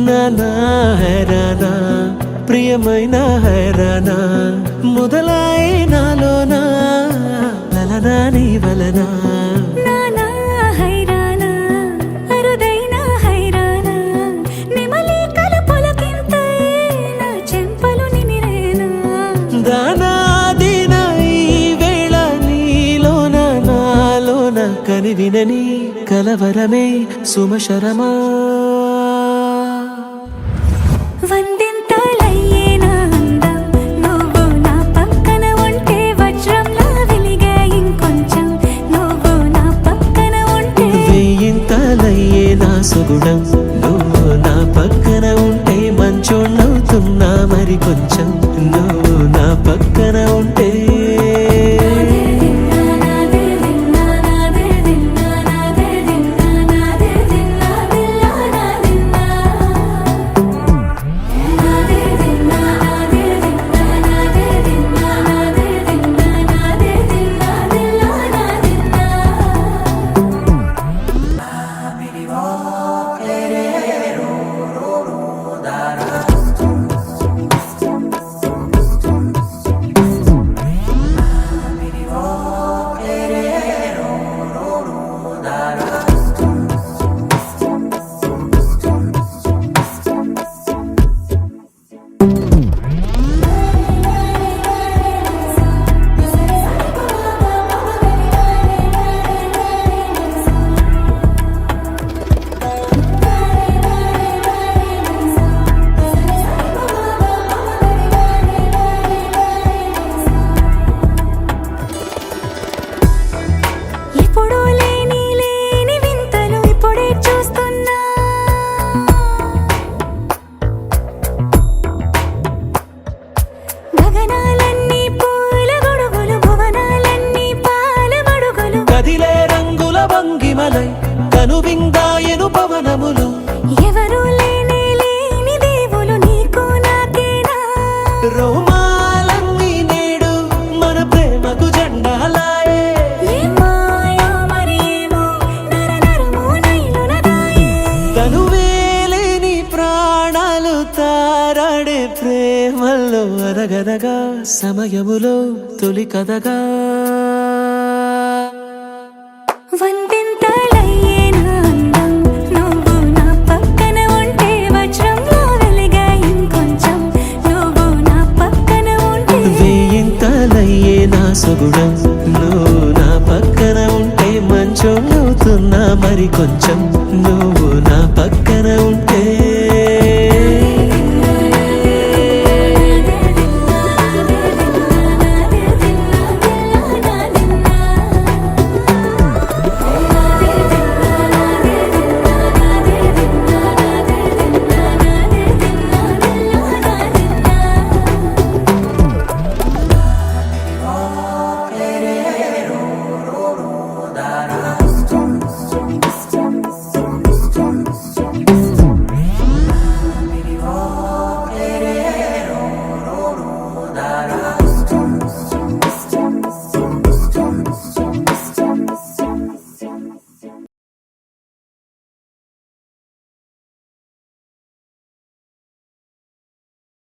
నానా హైరానా ప్రియమైన హైరానా మొదలాయి నాలోనా లలనా నీ వలనా నానా హైరానా అరుదైన హైరానా నెమలి కలుపులకింతై నా చెంపలు నిమిరేనా దానా దినా ఈ వేళ నీలోన నాలోన కనివినని కలవరమే సుమశరమా వందింతలయ్యేనా అందం నువ్వు నా పక్కన ఉంటే వజ్రంలా వెలిగే ఇంకొంచెం నువ్వు నా పక్కన ఉంటే వెయ్యింతలయ్యే నా సుగుణం నువ్వు నా పక్కన ఉంటే మంచోళ్ళవుతున్నా మరి కొంచెం నువ్వు నా పక్కన ఉంటే ఎప్పుడూ లేని వింతలు ఇప్పుడే చూస్తున్నా గగనాలన్నీ పూల గొడుగులు భువనాలన్నీ పాల మడుగులు కదిలే రంగుల భంగిమలై కనువిందాయను పవనములు ఎవరు లేని దేవులు నీకు నాకేనా రోమాలన్నీ నేడు మన ప్రేమకు జెండాలాయే ఏ మాయో మరేమో నరనరమో నైలునదాయే కనువేలేని ప్రాణాలు తారాడే ప్రేమల్లో అరగరగా సమయములో తొలి కథగా వందింతలయ్యేనా అందం నువ్వు నా పక్కన ఉంటే వజ్రంలా వెలిగే ఇంకొంచెం నువ్వు నా పక్కన ఉంటే వెయ్యింతలయ్యే నా సుగుణం నువ్వు నా పక్కన ఉంటే మంచోళ్ళవుతున్నా మరి కొంచెం నువ్వు నా పక్కన ఉంటే